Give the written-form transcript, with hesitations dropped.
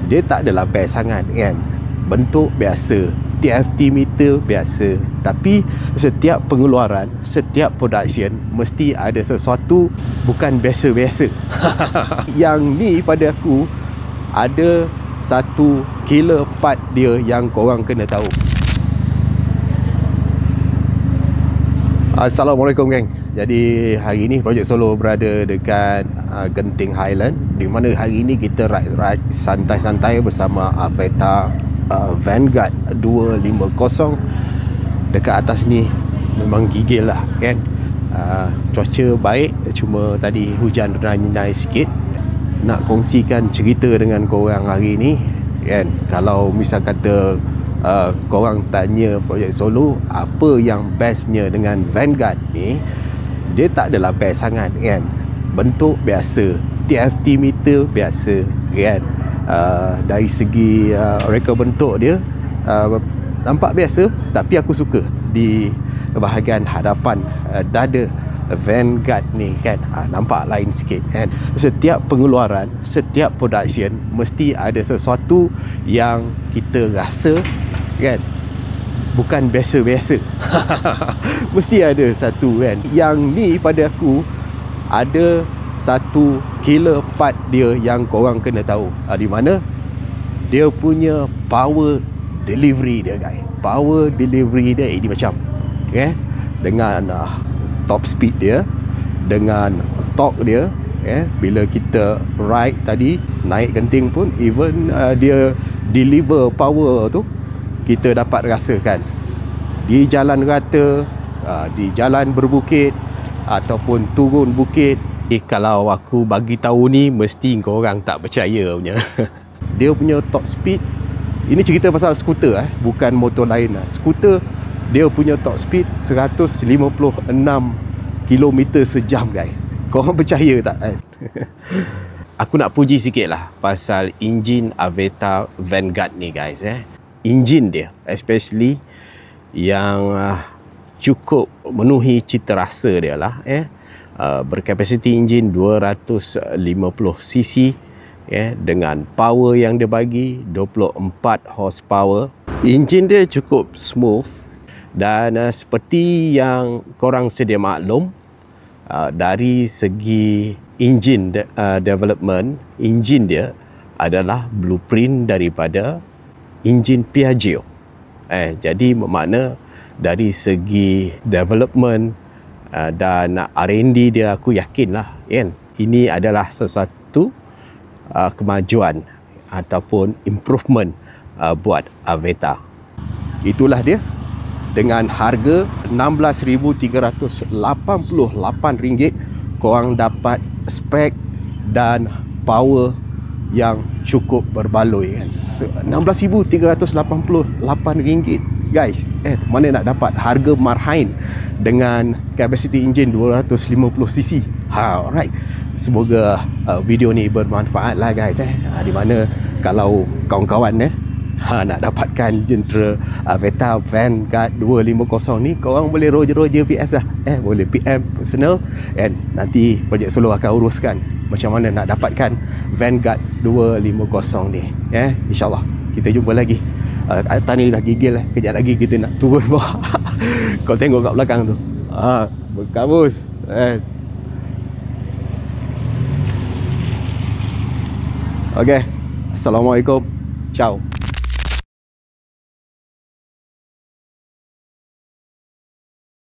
dia tak adalah best sangat kan. Bentuk biasa, TFT meter biasa, tapi setiap pengeluaran, setiap production mesti ada sesuatu bukan biasa-biasa. Yang ni pada aku ada satu killer part dia yang korang kena tahu. Assalamualaikum geng. Jadi hari ni Projek Solo berada dekat Genting Highland, di mana hari ni kita ride santai-santai bersama Aveta Vanguard 250. Dekat atas ni memang gigil lah kan. Cuaca baik, cuma tadi hujan renai sikit. Nak kongsikan cerita dengan korang hari ni kan. Kalau misal kata korang tanya Projek Solo apa yang bestnya dengan Vanguard ni, dia tak adalah best sangat kan. Bentuk biasa, TFT meter biasa kan. Dari segi reka bentuk dia nampak biasa, tapi aku suka di bahagian hadapan dada Vanguard ni kan, nampak lain sikit kan. Setiap pengeluaran, setiap production mesti ada sesuatu yang kita rasa kan bukan biasa-biasa. Mesti ada satu kan. Yang ni pada aku ada satu killer part dia yang korang kena tahu. Di mana dia punya power delivery dia guys. Power delivery dia ini macam okay? Dengan top speed dia, dengan torque dia bila kita ride tadi naik genting pun, even dia deliver power tu kita dapat rasakan di jalan rata, di jalan berbukit ataupun turun bukit. Kalau aku bagi tahu ni mesti korang tak percaya punya. Dia punya top speed, ini cerita pasal skuter bukan motor lain lah. Skuter dia punya top speed 156 km sejam guys. Korang percaya tak? Aku nak puji sikit lah pasal enjin Aveta Vanguard ni guys. Enjin dia especially yang cukup memenuhi cita rasa dia lah. Berkapasiti enjin 250cc dengan power yang dia bagi 24 horsepower. Enjin dia cukup smooth dan seperti yang korang sedia maklum, dari segi engine development, enjin dia adalah blueprint daripada enjin Piaggio. Jadi bermakna dari segi development dan R&D dia, aku yakin lah kan, ini adalah sesuatu kemajuan ataupun improvement buat Aveta. Itulah dia. Dengan harga RM16,388 korang dapat spek dan power yang cukup berbaloi kan. RM16,388 guys. Mana nak dapat harga marhain dengan kapasiti enjin 250cc. Alright. Semoga video ni bermanfaat lah guys. Di mana kalau kawan-kawan nak dapatkan jentera Aveta Vanguard 250 ni, korang boleh roger PS lah. Boleh PM personal, and nanti Projek Solo akan uruskan macam mana nak dapatkan Vanguard 250 ni. InsyaAllah kita jumpa lagi. Tani dah gigil kejap lagi kita nak turun bawah. Kau tengok kat belakang tu, berkabus. Okay, Assalamualaikum, ciao.